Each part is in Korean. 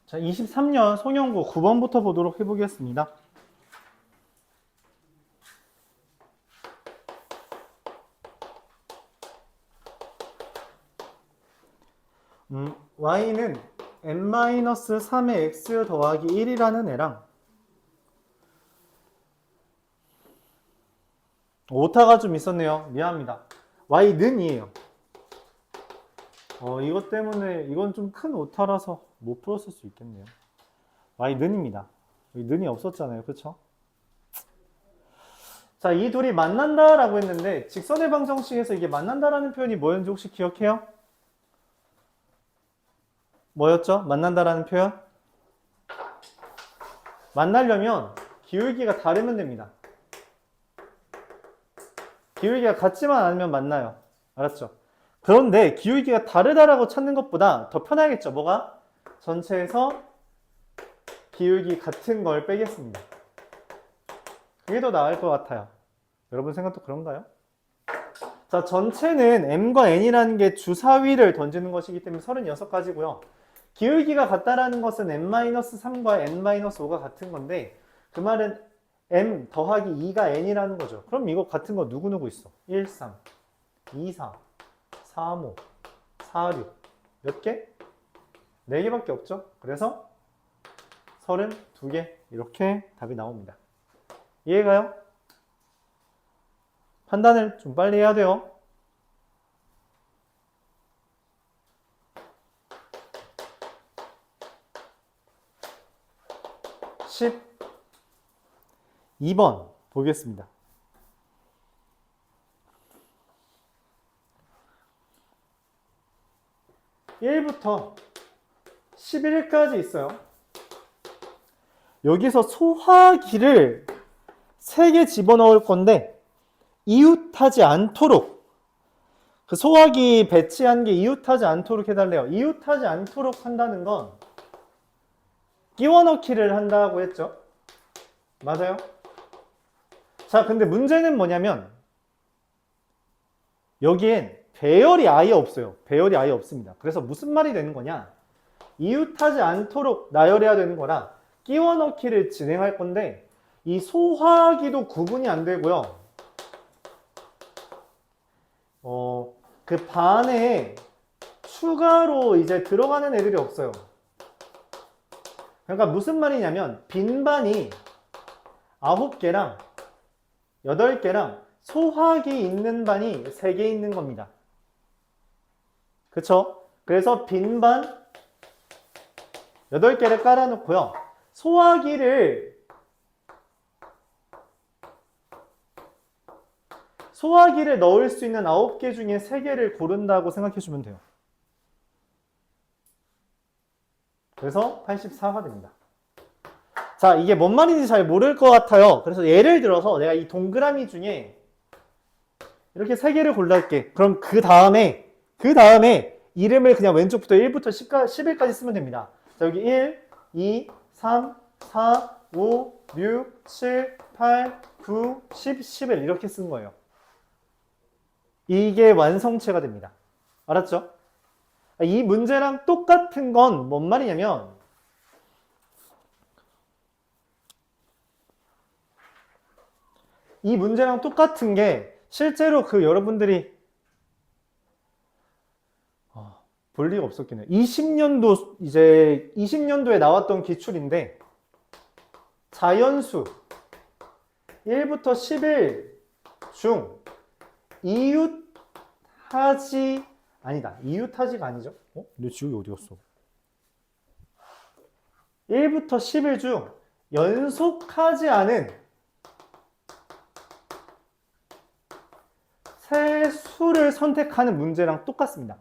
자, 23년 송영구 9번부터 보도록 해보겠습니다. y는 n-3의 x 더하기 1이라는 애랑 오타가 좀 있었네요. 미안합니다. y는 이에요. 이것 때문에 이건 좀 큰 오타라서 못 풀었을 수 있겠네요. y는입니다. 여기 는이 없었잖아요. 그쵸? 자, 이 둘이 만난다라고 했는데 직선의 방정식에서 이게 만난다라는 표현이 뭐였는지 혹시 기억해요? 뭐였죠? 만난다라는 표현? 만나려면 기울기가 다르면 됩니다. 기울기가 같지만 않으면 만나요. 알았죠? 그런데 기울기가 다르다라고 찾는 것보다 더 편하겠죠? 뭐가? 전체에서 기울기 같은 걸 빼겠습니다. 그게 더 나을 것 같아요. 여러분 생각도 그런가요? 자, 전체는 m과 n이라는 게 주사위를 던지는 것이기 때문에 36가지고요. 기울기가 같다라는 것은 n-3과 n-5가 같은 건데 그 말은 m 더하기 2가 n이라는 거죠. 그럼 이거 같은 거 누구누구 있어? 1, 3, 2, 4, 3, 5, 4, 6 몇 개? 4개밖에 없죠. 그래서 32개 이렇게 답이 나옵니다. 이해가요? 판단을 좀 빨리 해야 돼요. (10) 2번 보겠습니다. 1부터 11까지 있어요. 여기서 소화기를 3개 집어넣을 건데 이웃하지 않도록 그 소화기 배치한 게 이웃하지 않도록 해달래요. 이웃하지 않도록 한다는 건 끼워 넣기를 한다고 했죠. 맞아요? 자, 근데 문제는 뭐냐면 여기엔 배열이 아예 없어요. 배열이 아예 없습니다. 그래서 무슨 말이 되는 거냐? 이웃하지 않도록 나열해야 되는 거라 끼워 넣기를 진행할 건데 이 소화기도 구분이 안 되고요. 그 반에 추가로 이제 들어가는 애들이 없어요. 그러니까 무슨 말이냐면 빈반이 9개랑 8개랑 소화기 있는 반이 3개 있는 겁니다. 그쵸? 그래서 빈반 8개를 깔아놓고요. 소화기를 넣을 수 있는 9개 중에 3개를 고른다고 생각해주면 돼요. 그래서 84가 됩니다. 자, 이게 뭔 말인지 잘 모를 것 같아요. 그래서 예를 들어서 내가 이 동그라미 중에 이렇게 3개를 골랄게. 그럼 그 다음에 이름을 그냥 왼쪽부터 1부터 11까지 쓰면 됩니다. 자, 여기 1, 2, 3, 4, 5, 6, 7, 8, 9, 10, 11 이렇게 쓴 거예요. 이게 완성체가 됩니다. 알았죠? 이 문제랑 똑같은 건 뭔 말이냐면 이 문제랑 똑같은 게 실제로 그 여러분들이 볼 리가 없었겠네요. 20년도에 나왔던 기출인데 자연수 1부터 11 중 이웃하지가 아니죠. 내 지우개 어디 갔어? 1부터 11 중 연속하지 않은 세 수를 선택하는 문제랑 똑같습니다.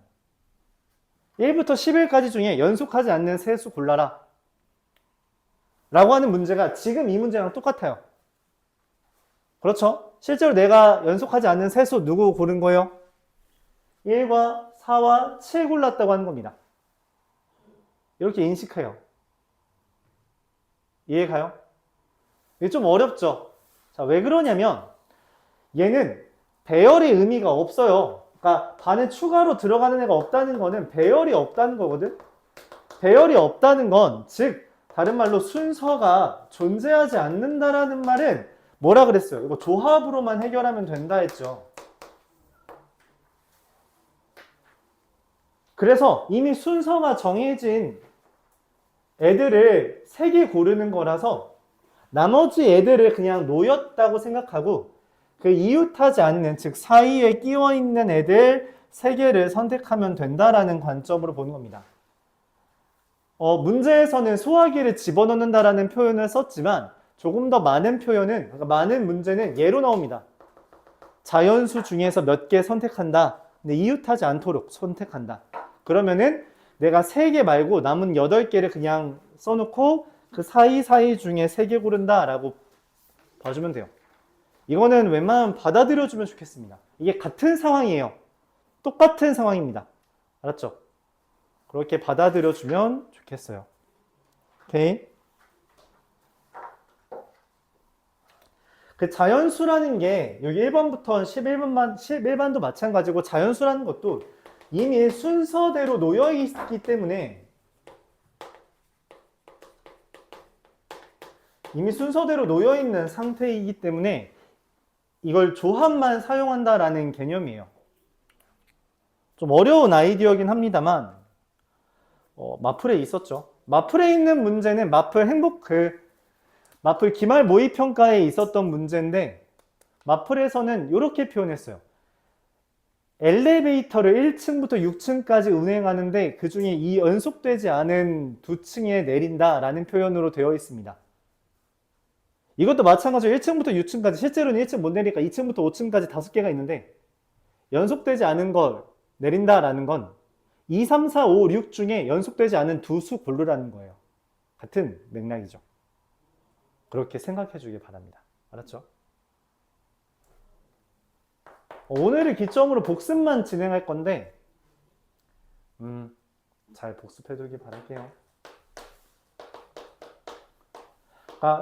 1부터 11까지 중에 연속하지 않는 세 수 골라라 라고 하는 문제가 지금 이 문제랑 똑같아요. 그렇죠? 실제로 내가 연속하지 않는 세 수 누구 고른 거예요? 1과 4와 7 골랐다고 하는 겁니다. 이렇게 인식해요. 이해가요? 이게 좀 어렵죠? 자, 왜 그러냐면 얘는 배열의 의미가 없어요. 그러니까 반에 추가로 들어가는 애가 없다는 거는 배열이 없다는 거거든. 배열이 없다는 건, 즉 다른 말로 순서가 존재하지 않는다라는 말은 뭐라 그랬어요? 이거 조합으로만 해결하면 된다 했죠. 그래서 이미 순서가 정해진 애들을 3개 고르는 거라서 나머지 애들을 그냥 놓였다고 생각하고 그 이웃하지 않는, 즉 사이에 끼워 있는 애들 3개를 선택하면 된다라는 관점으로 보는 겁니다. 문제에서는 소화기를 집어넣는다라는 표현을 썼지만 조금 더 많은 표현은, 그러니까 많은 문제는 예로 나옵니다. 자연수 중에서 몇 개 선택한다. 근데 이웃하지 않도록 선택한다. 그러면은 내가 3개 말고 남은 8개를 그냥 써놓고 그 사이사이 중에 3개 고른다 라고 봐주면 돼요. 이거는 웬만하면 받아들여주면 좋겠습니다. 이게 같은 상황이에요. 똑같은 상황입니다. 알았죠? 그렇게 받아들여주면 좋겠어요. 오케이? 그 자연수라는 게 여기 1번부터 11번도 마찬가지고 자연수라는 것도 이미 순서대로 놓여 있기 때문에 이미 순서대로 놓여 있는 상태이기 때문에 이걸 조합만 사용한다라는 개념이에요. 좀 어려운 아이디어긴 합니다만 마플에 있었죠. 마플에 있는 문제는 마플 기말 모의 평가에 있었던 문제인데 마플에서는 이렇게 표현했어요. 엘리베이터를 1층부터 6층까지 운행하는데 그 중에 이 연속되지 않은 2층에 내린다라는 표현으로 되어 있습니다. 이것도 마찬가지로 1층부터 6층까지, 실제로는 1층 못 내리니까 2층부터 5층까지 5개가 있는데 연속되지 않은 걸 내린다라는 건 2, 3, 4, 5, 6 중에 연속되지 않은 2수 고르라는 거예요. 같은 맥락이죠. 그렇게 생각해 주길 바랍니다. 알았죠? 오늘을 기점으로 복습만 진행할 건데 잘 복습해 두길 바랄게요.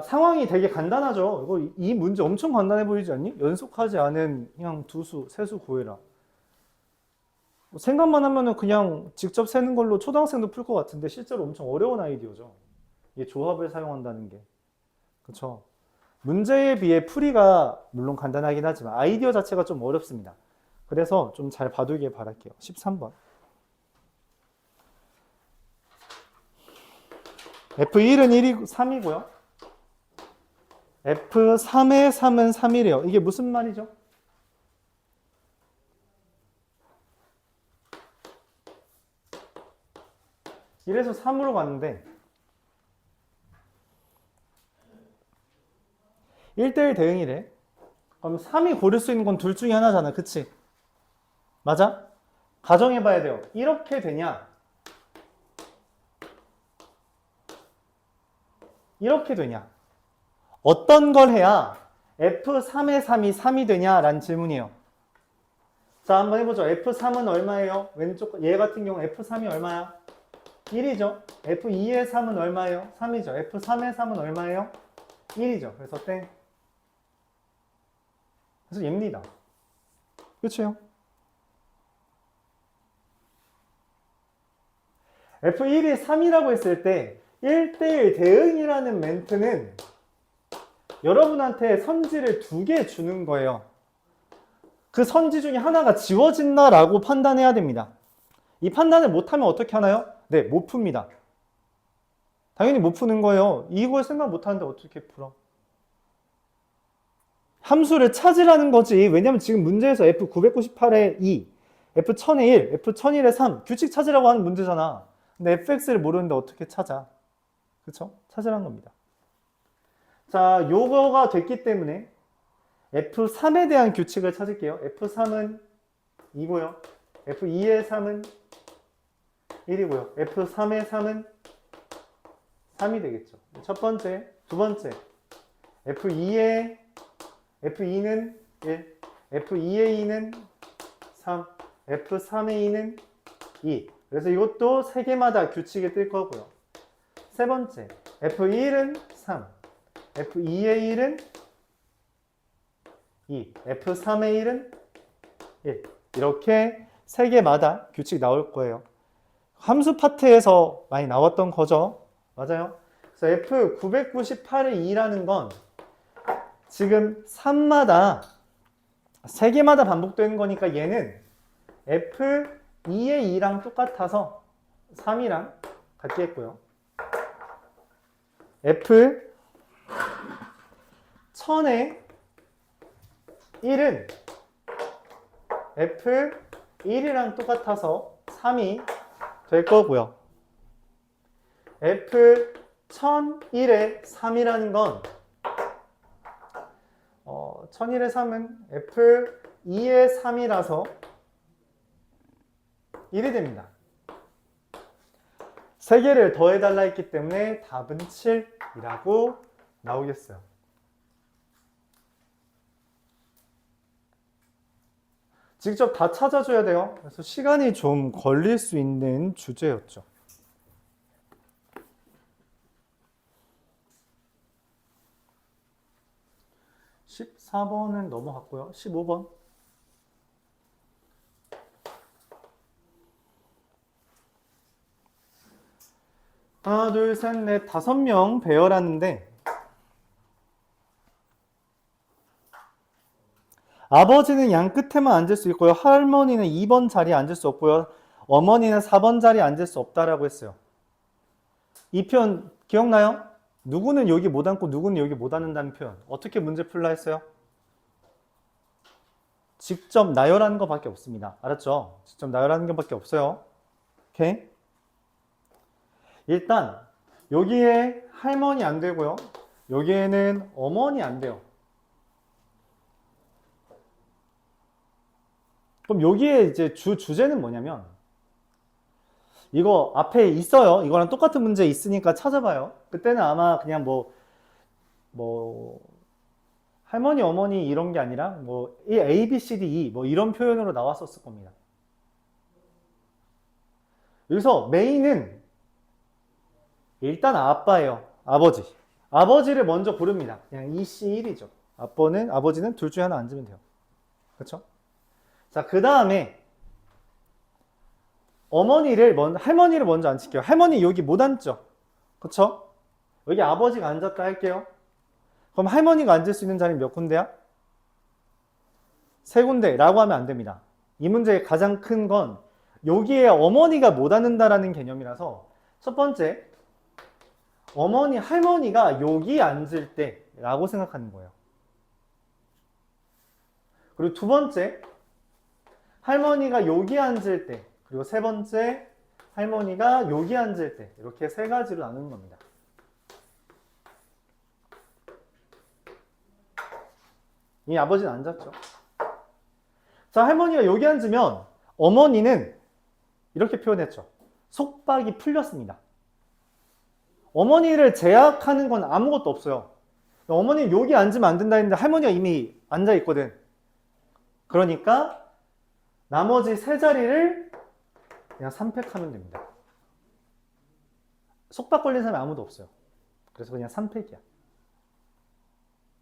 상황이 되게 간단하죠. 이 문제 엄청 간단해 보이지 않니? 연속하지 않은 그냥 2수, 3수 구해라. 생각만 하면은 그냥 직접 세는 걸로 초등학생도 풀 것 같은데 실제로 엄청 어려운 아이디어죠. 이게 조합을 사용한다는 게. 그렇죠? 문제에 비해 풀이가 물론 간단하긴 하지만 아이디어 자체가 좀 어렵습니다. 그래서 좀 잘 봐두길 바랄게요. 13번. F1은 3이고요. F3의 3은 3이래요. 이게 무슨 말이죠? 이래서 3으로 갔는데 1대1 대응이래. 그럼 3이 고를 수 있는 건 둘 중에 하나잖아. 그치? 맞아? 가정해봐야 돼요. 이렇게 되냐? 이렇게 되냐? 어떤 걸 해야 F3의 3이 3이 되냐? 라는 질문이에요. 자, 한번 해보죠. F3은 얼마예요? 왼쪽, 얘 같은 경우 F3이 얼마야? 1이죠. F2의 3은 얼마예요? 3이죠. F3의 3은 얼마예요? 1이죠. 그래서 땡. 그래서 얘입니다. 그렇죠? F1이 3이라고 했을 때 1대1 대응이라는 멘트는 여러분한테 선지를 2개 주는 거예요. 그 선지 중에 하나가 지워진다라고 판단해야 됩니다. 이 판단을 못하면 어떻게 하나요? 네, 못 풉니다. 당연히 못 푸는 거예요. 이걸 생각 못하는데 어떻게 풀어? 함수를 찾으라는 거지. 왜냐면 지금 문제에서 F998의 2, F1000의 1, F1001의 3 규칙 찾으라고 하는 문제잖아. 근데 fx를 모르는데 어떻게 찾아? 그쵸? 찾으라는 겁니다. 자, 요거가 됐기 때문에 F3에 대한 규칙을 찾을게요. F3은 2고요. F2의 3은 1이고요. F3의 3은 3이 되겠죠. 첫 번째, 두 번째. F2는 1, F2의 2는 3, F3의 2는 2. 그래서 이것도 3개마다 규칙이 뜰 거고요. 세 번째, F1은 3, F2의 1은 2, F3의 1은 1. 이렇게 3개마다 규칙 나올 거예요. 함수 파트에서 많이 나왔던 거죠. 맞아요. 그래서 F998의 2라는 건 지금 3마다 3개마다 반복되는 거니까 얘는 F2의 2랑 똑같아서 3이랑 같겠고요. F1000의 1은 F1이랑 똑같아서 3이 될 거고요. F1001의 3이라는 건 1001의 3은 F2의 3이라서 1이 됩니다. 3개를 더해달라 했기 때문에 답은 7이라고 나오겠어요. 직접 다 찾아줘야 돼요. 그래서 시간이 좀 걸릴 수 있는 주제였죠. (14번은) 넘어갔고요. 15번. 하나, 둘, 셋, 넷, 5명 배열하는데 아버지는 양 끝에만 앉을 수 있고요. 할머니는 2번 자리에 앉을 수 없고요. 어머니는 4번 자리에 앉을 수 없다라고 했어요. 이 표현 기억나요? 누구는 여기 못 앉고 누구는 여기 못 앉는다는 표현. 어떻게 문제 풀라 했어요? 직접 나열하는 것밖에 없습니다. 알았죠? 직접 나열하는 것밖에 없어요. 오케이? 일단 여기에 할머니 안 되고요. 여기에는 어머니 안 돼요. 그럼 여기에 이제 주제는 뭐냐면 이거 앞에 있어요. 이거랑 똑같은 문제 있으니까 찾아봐요. 그때는 아마 그냥 뭐 할머니, 어머니 이런 게 아니라 뭐 A, B, C, D, E 뭐 이런 표현으로 나왔었을 겁니다. 여기서 메인은 일단 아빠예요. 아버지. 아버지를 먼저 고릅니다. 그냥 2C1이죠. 아버지는 둘 중에 하나 앉으면 돼요. 그렇죠? 자, 그 다음에 할머니를 먼저 앉힐게요. 할머니 여기 못 앉죠? 그쵸? 여기 아버지가 앉았다 할게요. 그럼 할머니가 앉을 수 있는 자리는 몇 군데야? 3군데라고 하면 안 됩니다. 이 문제의 가장 큰 건 여기에 어머니가 못 앉는다라는 개념이라서 첫 번째, 할머니가 여기 앉을 때 라고 생각하는 거예요. 그리고 두 번째, 할머니가 여기 앉을 때, 그리고 세 번째, 할머니가 여기 앉을 때, 이렇게 3가지로 나누는 겁니다. 이 아버지는 앉았죠. 자, 할머니가 여기 앉으면 어머니는 이렇게 표현했죠. 속박이 풀렸습니다. 어머니를 제약하는 건 아무것도 없어요. 어머니 여기 앉으면 안 된다 했는데 할머니가 이미 앉아 있거든. 그러니까 나머지 3자리를 그냥 선택하면 됩니다. 속박 걸린 사람이 아무도 없어요. 그래서 그냥 선택이야.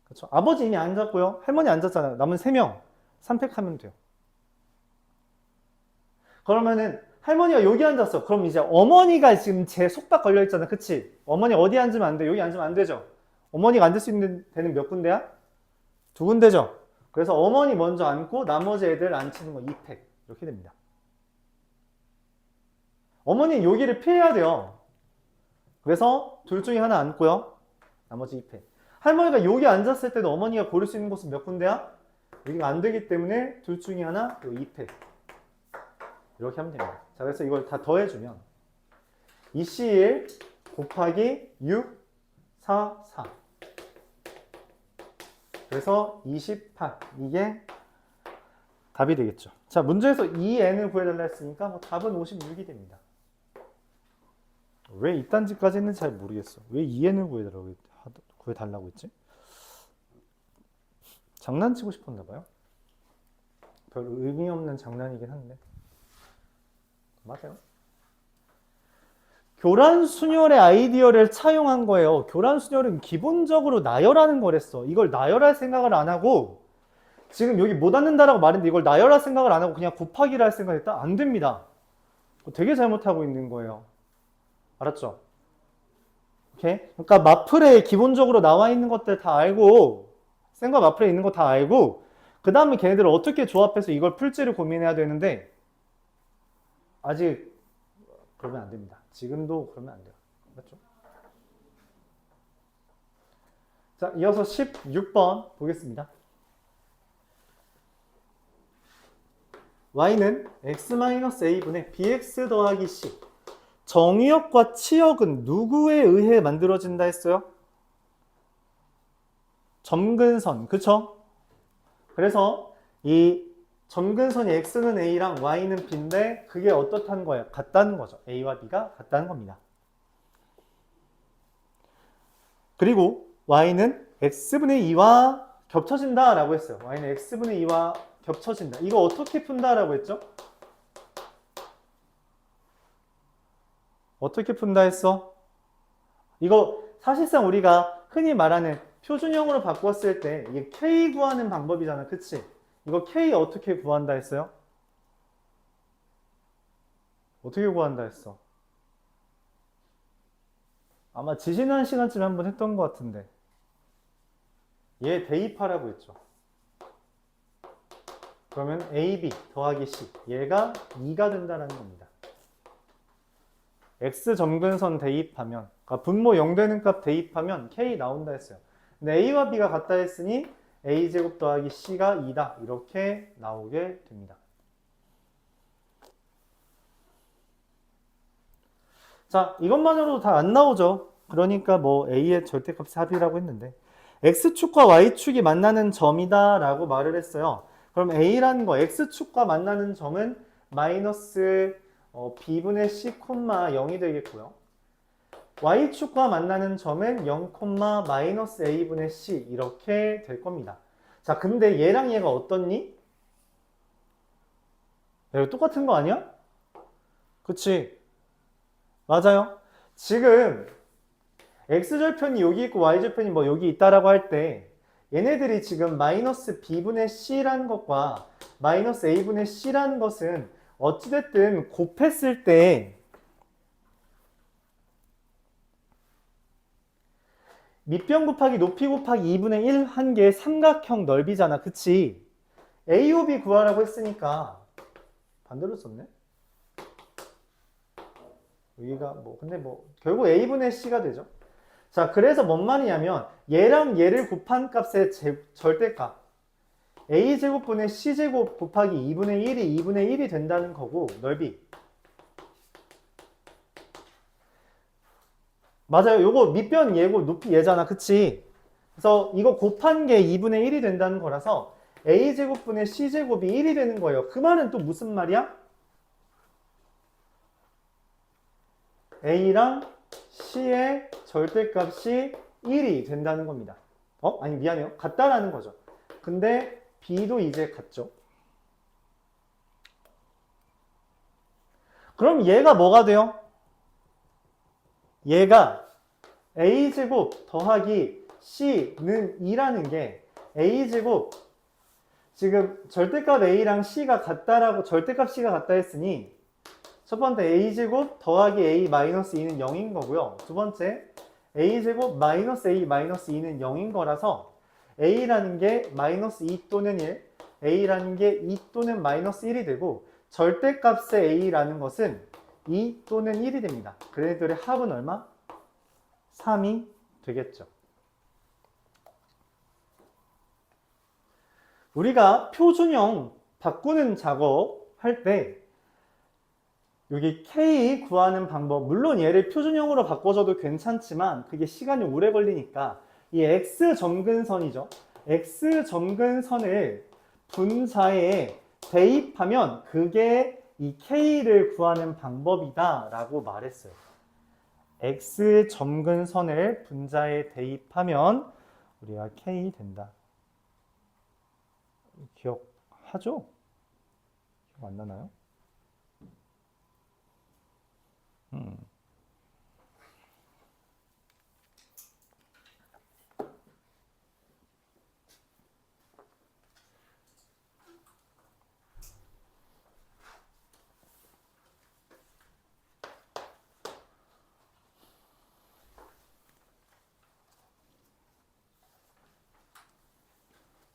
그렇죠? 아버지 이미 앉았고요. 할머니 앉았잖아요. 남은 3명 선택하면 돼요. 그러면은 할머니가 여기 앉았어. 그럼 이제 어머니가 지금 제 속박 걸려 있잖아. 그치? 어머니 어디 앉으면 안 돼? 여기 앉으면 안 되죠? 어머니가 앉을 수 있는 데는 몇 군데야? 2군데죠? 그래서 어머니 먼저 앉고 나머지 애들 앉히는 거 2팩. 이렇게 됩니다. 어머니는 여기를 피해야 돼요. 그래서 둘 중에 하나 앉고요. 나머지 2팩. 할머니가 여기 앉았을 때도 어머니가 고를 수 있는 곳은 몇 군데야? 여기가 안 되기 때문에 둘 중에 하나, 2팩. 이렇게 하면 됩니다. 자, 그래서 이걸 다 더해주면 2C1 곱하기 6, 4, 4. 그래서 28. 이게 답이 되겠죠. 자, 문제에서 2n을 구해달라 했으니까 뭐 답은 56이 됩니다. 왜 이딴지까지 했는지 잘 모르겠어. 왜 2n을 구해달라고 했지? 장난치고 싶었나 봐요. 별 의미 없는 장난이긴 한데. 맞아요. 교란순열의 아이디어를 차용한 거예요. 교란순열은 기본적으로 나열하는 거랬어. 이걸 나열할 생각을 안 하고 지금 여기 못 앉는다라고 말했는데 이걸 나열할 생각을 안 하고 그냥 곱하기를 할 생각을 했다? 안 됩니다. 되게 잘못하고 있는 거예요. 알았죠? 오케이? 그러니까 마플에 기본적으로 나와 있는 것들 다 알고, 쌤과 마플에 있는 거 다 알고, 그 다음에 걔네들을 어떻게 조합해서 이걸 풀지를 고민해야 되는데, 아직 그러면 안 됩니다. 지금도 그러면 안 돼요. 맞죠? 자, 이어서 16번 보겠습니다. y는 x-a분의 bx 더하기 c. 정의역과 치역은 누구에 의해 만들어진다 했어요? 점근선, 그쵸? 그래서 이 점근선이 x는 a랑 y는 b인데 그게 어떻다는 거예요? 같다는 거죠. a와 b가 같다는 겁니다. 그리고 y는 x분의 2와 겹쳐진다 라고 했어요. y는 x분의 2와 겹쳐진다. 이거 어떻게 푼다 라고 했죠? 어떻게 푼다 했어? 이거 사실상 우리가 흔히 말하는 표준형으로 바꿨을 때 이게 k 구하는 방법이잖아. 그치? 이거 k 어떻게 구한다 했어요? 어떻게 구한다 했어? 아마 지지난 시간쯤에 한번 했던 것 같은데 얘 대입하라고 했죠. 그러면 AB 더하기 C 얘가 2가 된다는 겁니다. X 점근선 대입하면 그러니까 분모 0 되는 값 대입하면 K 나온다 했어요. 근데 A와 B가 같다 했으니 A제곱 더하기 C가 2다 이렇게 나오게 됩니다. 자, 이것만으로도 다 안 나오죠. 그러니까 뭐 A의 절대값이 합이라고 했는데 X축과 Y축이 만나는 점이다 라고 말을 했어요. 그럼 A라는 거 X축과 만나는 점은 마이너스 B분의 C, 0이 되겠고요. Y축과 만나는 점은 0, 마이너스 A분의 C 이렇게 될 겁니다. 자, 근데 얘랑 얘가 어떻니? 이거 똑같은 거 아니야? 그치? 맞아요. 지금 x절편이 여기 있고 y절편이 뭐 여기 있다라고 할 때 얘네들이 지금 마이너스 b분의 c라는 것과 마이너스 a분의 c라는 것은 어찌됐든 곱했을 때 밑변 곱하기 높이 곱하기 2분의 1 한 개의 삼각형 넓이잖아. 그치? AOB 구하라고 했으니까 반대로 썼네? 여기가 뭐 근데 뭐 결국 A분의 C가 되죠. 자, 그래서 뭔 말이냐면 얘랑 얘를 곱한 값의 절대값 A제곱분의 C제곱 곱하기 2분의 1이 2분의 1이 된다는 거고 넓이 맞아요. 요거 밑변 얘고 높이 얘잖아. 그치? 그래서 이거 곱한 게 2분의 1이 된다는 거라서 A제곱분의 C제곱이 1이 되는 거예요. 그 말은 또 무슨 말이야? A랑 C의 절대값이 1이 된다는 겁니다. 아니 미안해요. 같다라는 거죠. 근데 B도 이제 같죠. 그럼 얘가 뭐가 돼요? 얘가 A제곱 더하기 C는 2라는 게 A제곱 지금 절대값 A랑 C가 같다라고 절대값 C가 같다 했으니 첫 번째 A제곱 더하기 A 마이너스 2는 0인 거고요. 두 번째 A제곱 마이너스 A 마이너스 2는 0인 거라서 A라는 게 마이너스 2 또는 1 A라는 게 2 또는 마이너스 1이 되고 절대값의 A라는 것은 2 또는 1이 됩니다. 그래들의 합은 얼마? 3이 되겠죠. 우리가 표준형 바꾸는 작업 할 때 여기 K 구하는 방법 물론 얘를 표준형으로 바꿔줘도 괜찮지만 그게 시간이 오래 걸리니까 이 X 점근선이죠. X 점근선을 분자에 대입하면 그게 이 K를 구하는 방법이다 라고 말했어요. X 점근선을 분자에 대입하면 우리가 K 된다. 기억하죠? 기억 안 나나요?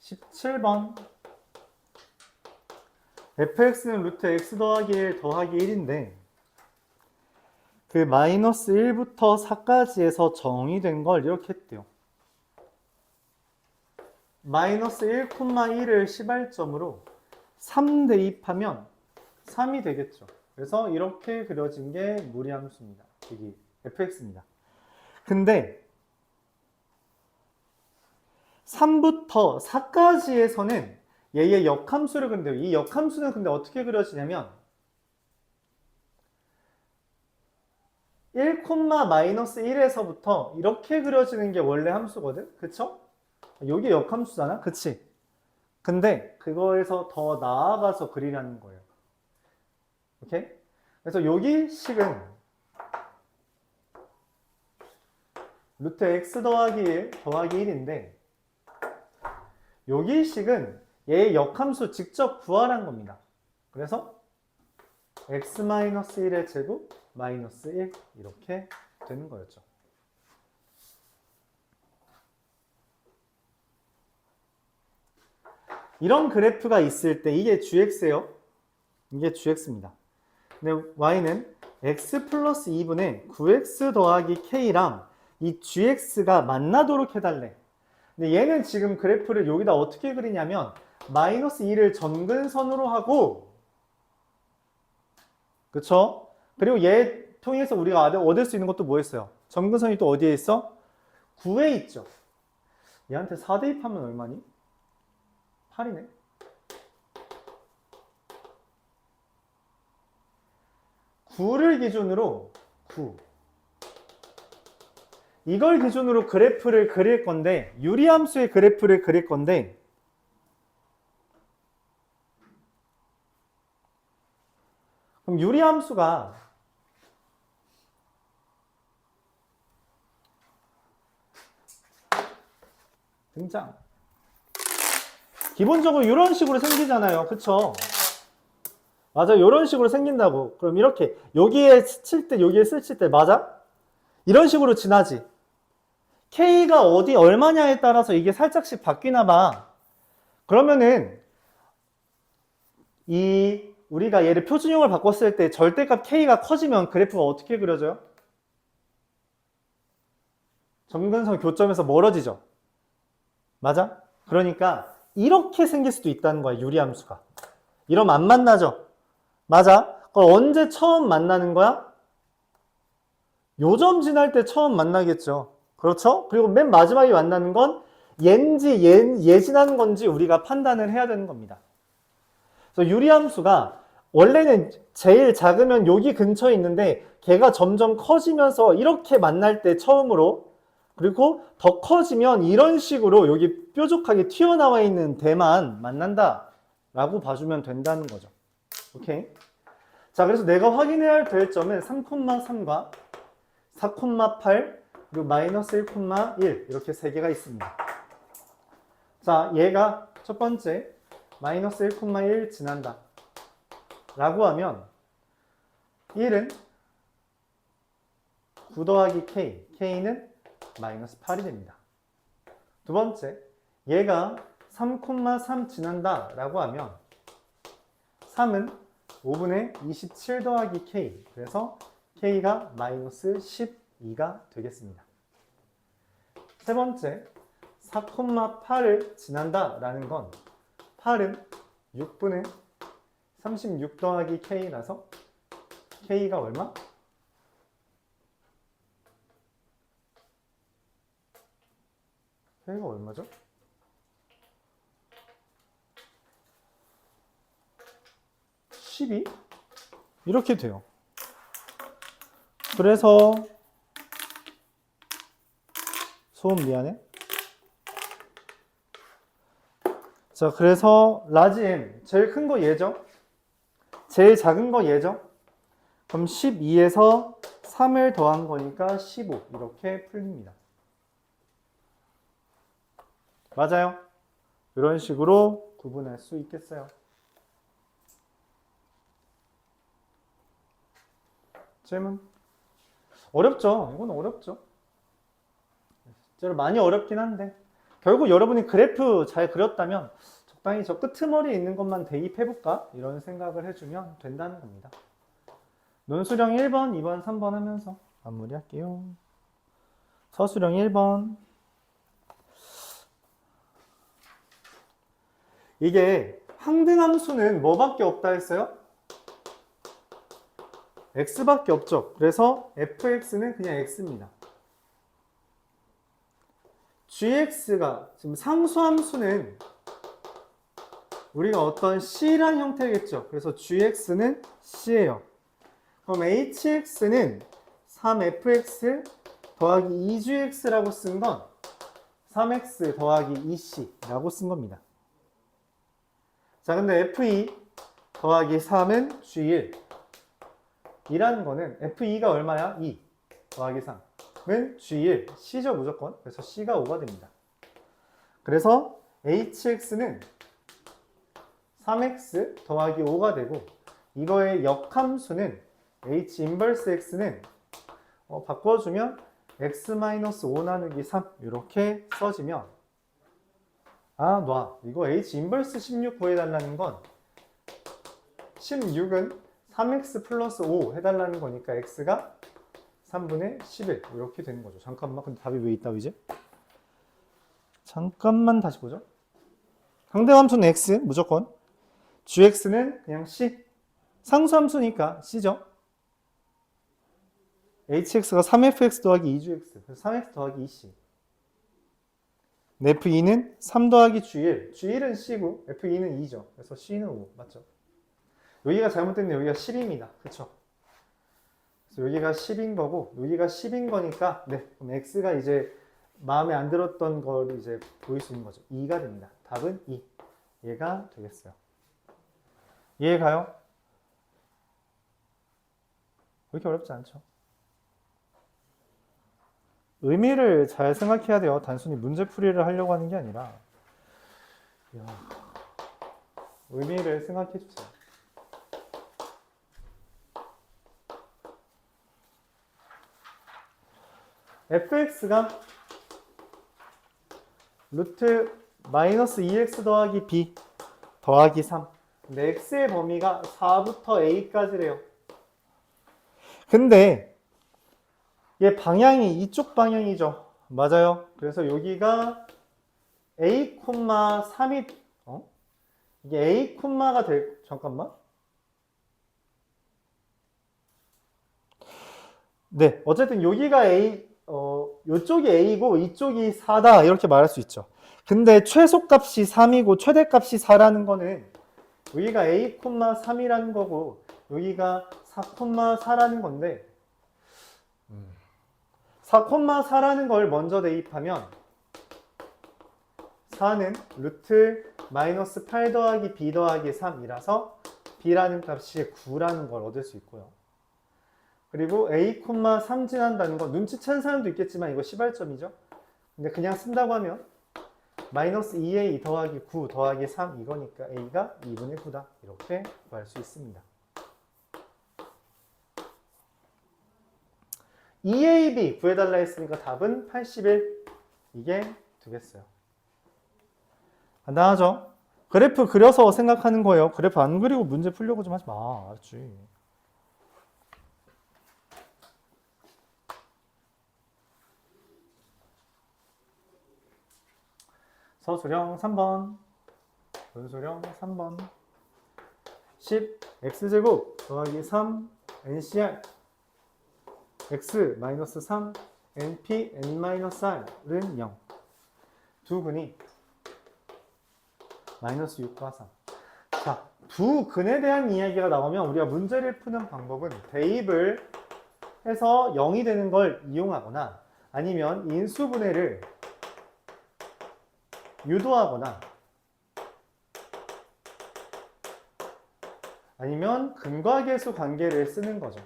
17번. fx는 루트 x 더하기 1 더하기 1인데 그 마이너스 1부터 4까지에서 정의된 걸 이렇게 했대요. 마이너스 1,1을 시발점으로 3 대입하면 3이 되겠죠. 그래서 이렇게 그려진 게 무리함수입니다. 여기 fx입니다. 근데 3부터 4까지에서는 얘의 역함수를 그린대요. 이 역함수는 근데 어떻게 그려지냐면 1,-1에서부터 이렇게 그려지는 게 원래 함수거든? 그쵸? 여기 역함수잖아? 그치? 근데 그거에서 더 나아가서 그리라는 거예요. 오케이? 그래서 여기 식은 루트 x 더하기 1 더하기 1인데 여기 식은 얘의 역함수 직접 구하라는 겁니다. 그래서 x-1의 제곱 마이너스 1 이렇게 되는 거였죠. 이런 그래프가 있을 때 이게 gx예요. 이게 gx입니다. 근데 y는 x 플러스 2분의 9x 더하기 k랑 이 gx가 만나도록 해달래. 근데 얘는 지금 그래프를 여기다 어떻게 그리냐면 마이너스 2를 점근선으로 하고 그쵸? 그리고 얘 통해서 우리가 얻을 수 있는 것도 뭐였어요? 점근선이 또 어디에 있어? 9에 있죠. 얘한테 4 대입하면 얼마니? 8이네. 9를 기준으로 9. 이걸 기준으로 그래프를 그릴 건데 유리함수의 그래프를 그릴 건데 그럼 유리함수가 등장. 기본적으로 이런 식으로 생기잖아요. 그쵸? 맞아. 이런 식으로 생긴다고. 그럼 이렇게 여기에 스칠 때 여기에 스칠 때 맞아? 이런 식으로 지나지. K가 어디 얼마냐에 따라서 이게 살짝씩 바뀌나 봐. 그러면은 우리가 얘를 표준형을 바꿨을 때 절대값 K가 커지면 그래프가 어떻게 그려져요? 점근선 교점에서 멀어지죠. 맞아? 그러니까 이렇게 생길 수도 있다는 거야. 유리함수가. 이러면 안 만나죠. 맞아? 그럼 언제 처음 만나는 거야? 요점 지날 때 처음 만나겠죠. 그렇죠? 그리고 맨 마지막에 만나는 건 얘인지 얘 지나는 건지 우리가 판단을 해야 되는 겁니다. 그래서 유리함수가 원래는 제일 작으면 여기 근처에 있는데 걔가 점점 커지면서 이렇게 만날 때 처음으로 그리고 더 커지면 이런 식으로 여기 뾰족하게 튀어나와 있는 데만 만난다 라고 봐주면 된다는 거죠. 오케이? 자, 그래서 내가 확인해야 될 점은 3,3과 4,8 그리고 마이너스 1,1 이렇게 세 개가 있습니다. 자, 얘가 첫 번째 마이너스 1,1 지난다 라고 하면 1은 9 더하기 k, k는 마이너스 8이 됩니다. 두 번째, 얘가 3,3 지난다 라고 하면 3은 5분의 27 더하기 k, 그래서 k가 마이너스 12가 되겠습니다. 세 번째, 4,8을 지난다 라는 건 8은 6분의 36 더하기 k라서 k가 얼마? k가 얼마죠? 이렇게 돼요. 그래서 소음 미안해. 자, 그래서 라지 m 제일 큰 거 얘죠? 제일 작은 거 얘죠? 그럼 12에서 3을 더한 거니까 15 이렇게 풀립니다. 맞아요? 이런 식으로 구분할 수 있겠어요. 질문? 어렵죠? 이건 어렵죠? 실제로 많이 어렵긴 한데 결국 여러분이 그래프 잘 그렸다면 적당히 저 끄트머리에 있는 것만 대입해볼까? 이런 생각을 해주면 된다는 겁니다. 논수령 1번, 2번, 3번 하면서 마무리할게요. 서술형 1번. 이게 항등함수는 뭐밖에 없다 했어요? x밖에 없죠. 그래서 fx는 그냥 x입니다. gx가 지금 상수함수는 우리가 어떤 c란 형태겠죠. 그래서 gx는 c예요. 그럼 hx는 3fx 더하기 2gx라고 쓴 건 3x 더하기 2c라고 쓴 겁니다. 자, 근데 f2 더하기 3은 g1 이라는 거는 f2가 얼마야? 2 더하기 3은 g1 c죠 무조건. 그래서 c가 5가 됩니다. 그래서 hx는 3x 더하기 5가 되고 이거의 역함수는 h 인버스 x는 바꿔주면 x-5 나누기 3 이렇게 써지면 놔. 이거 h 인버스 16 구해달라는 건 16은 3x 플러스 5 해달라는 거니까 x가 3분의 11 이렇게 되는 거죠. 잠깐만, 근데 답이 왜 있다 이제? 잠깐만 다시 보죠. 상대함수는 x 무조건, gx는 그냥 c, 상수함수니까 c죠. hx가 3fx 더하기 2gx, 그래서 3x 더하기 2c. f2는 3 더하기 g1, g1은 c고 f2는 2죠. 그래서 c는 5, 맞죠? 여기가 잘못됐네. 여기가 10입니다. 그쵸? 그래서 여기가 10인 거고 여기가 10인 거니까 네, 그럼 x가 이제 마음에 안 들었던 걸 이제 보일 수 있는 거죠. 2가 됩니다. 답은 2. 얘가 되겠어요. 이해가요? 그렇게 어렵지 않죠? 의미를 잘 생각해야 돼요. 단순히 문제풀이를 하려고 하는 게 아니라 의미를 생각해 주세요. fx가 루트 마이너스 2x 더하기 b 더하기 3. 근데 x의 범위가 4부터 a까지래요. 근데 얘 방향이 이쪽 방향이죠. 맞아요. 그래서 여기가 a, 3이 이게 a, 가 될 잠깐만. 네, 어쨌든 여기가 a, 이쪽이 a고 이쪽이 4다 이렇게 말할 수 있죠. 근데 최소값이 3이고 최대값이 4라는 거는 여기가 a, 3이라는 거고 여기가 4, 4라는 건데 4, 4라는 걸 먼저 대입하면 4는 루트 마이너스 8 더하기 b 더하기 3이라서 b라는 값이 9라는 걸 얻을 수 있고요. 그리고 a, 3 지난다는 건 눈치챈 사람도 있겠지만 이거 시발점이죠. 근데 그냥 쓴다고 하면 마이너스 2a 더하기 9 더하기 3 이거니까 a가 2분의 9다. 이렇게 구할 수 있습니다. 2ab 구해달라 했으니까 답은 81 이게 되겠어요. 간단하죠? 그래프 그려서 생각하는 거예요. 그래프 안 그리고 문제 풀려고 좀 하지 마. 알았지? 서술형 3번, 논술형 3번. 10 x제곱 더하기 3 ncr x-3 np n-r은 0. 두 근이 마이너스 6과 3. 자, 두 근에 대한 이야기가 나오면 우리가 문제를 푸는 방법은 대입을 해서 0이 되는 걸 이용하거나 아니면 인수분해를 유도하거나 아니면 근과계수 관계를 쓰는 거죠.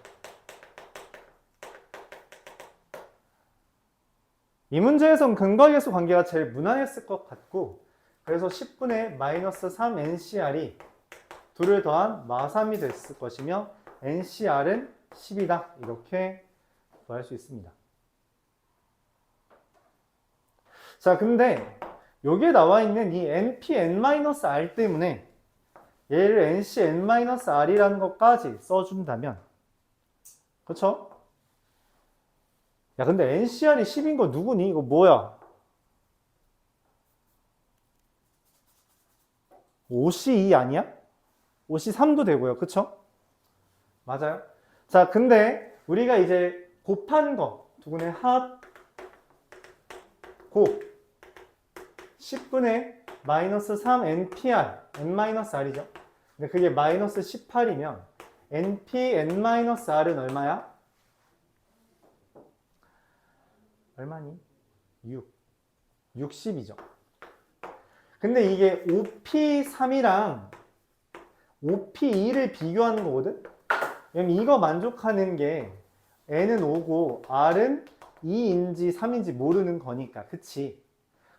이 문제에선 근과계수 관계가 제일 무난했을 것 같고 그래서 10분의 마이너스 3 ncr이 2를 더한 마3이 됐을 것이며 ncr은 10이다. 이렇게 구할 수 있습니다. 자, 근데 여기에 나와 있는 이 npn-r 때문에 얘를 ncn-r이라는 것까지 써준다면, 그쵸? 야, 근데 ncr이 10인 거 누구니? 이거 뭐야? OC2 아니야? OC3도 되고요. 그쵸? 맞아요. 자, 근데 우리가 이제 곱한 거, 두근의 합, 곱, 10분의 마이너스 3 npr, n-r이죠. 근데 그게 마이너스 18이면 np, n-r은 얼마야? 얼마니? 6. 60이죠. 근데 이게 OP3이랑 OP2를 비교하는 거거든? 왜냐면 이거 만족하는 게 N은 5고 R은 2인지 3인지 모르는 거니까. 그치?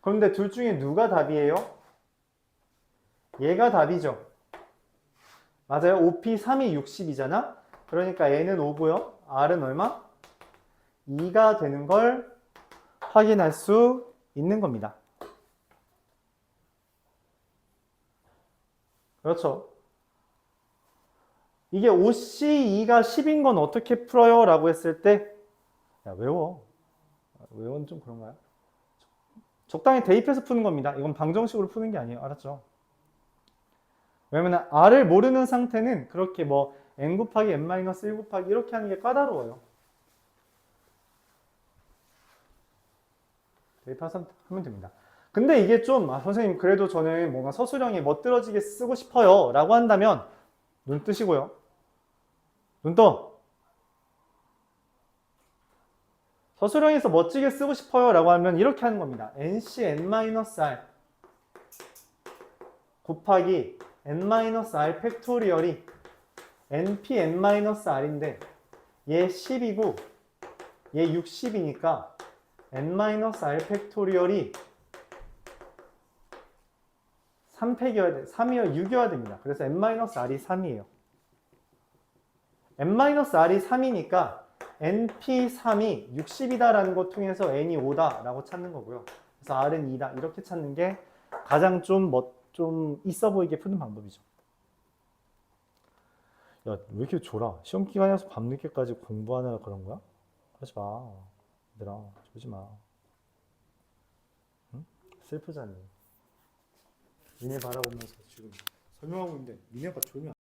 그런데 둘 중에 누가 답이에요? 얘가 답이죠. 맞아요. OP3이 60이잖아? 그러니까 N은 5고요. R은 얼마? 2가 되는 걸 확인할 수 있는 겁니다. 그렇죠. 이게 OC2가 10인 건 어떻게 풀어요? 라고 했을 때, 야, 외워. 외워는 좀 그런가요? 적당히 대입해서 푸는 겁니다. 이건 방정식으로 푸는 게 아니에요. 알았죠? 왜냐면 R을 모르는 상태는 그렇게 뭐 n 곱하기 n-1 곱하기 이렇게 하는 게 까다로워요. 대입해서 하면 됩니다. 근데 이게 좀, 선생님, 그래도 저는 뭔가 서술형이 멋들어지게 쓰고 싶어요. 라고 한다면, 눈 뜨시고요. 눈 떠. 서술형에서 멋지게 쓰고 싶어요. 라고 하면 이렇게 하는 겁니다. nc-n-r 곱하기 n-r 팩토리얼이 np-n-r인데, 얘 10이고, 얘 60이니까, n-r 팩토리얼이 3팩이어야 돼. 3이어 6이어야 됩니다. 그래서 n-r이 3이에요. n-r이 3이니까 np3이 60이다라는 것 통해서 n이 5다라고 찾는 거고요. 그래서 r은 2다. 이렇게 찾는 게 가장 좀 있어 보이게 푸는 방법이죠. 야, 왜 이렇게 졸아? 시험 기간이라서 밤늦게까지 공부하느라 그런 거야? 하지 마. 얘들아, 졸지 마. 응? 슬프잖니. 니네 바라보면서 지금 설명하고 있는데 니네가 졸면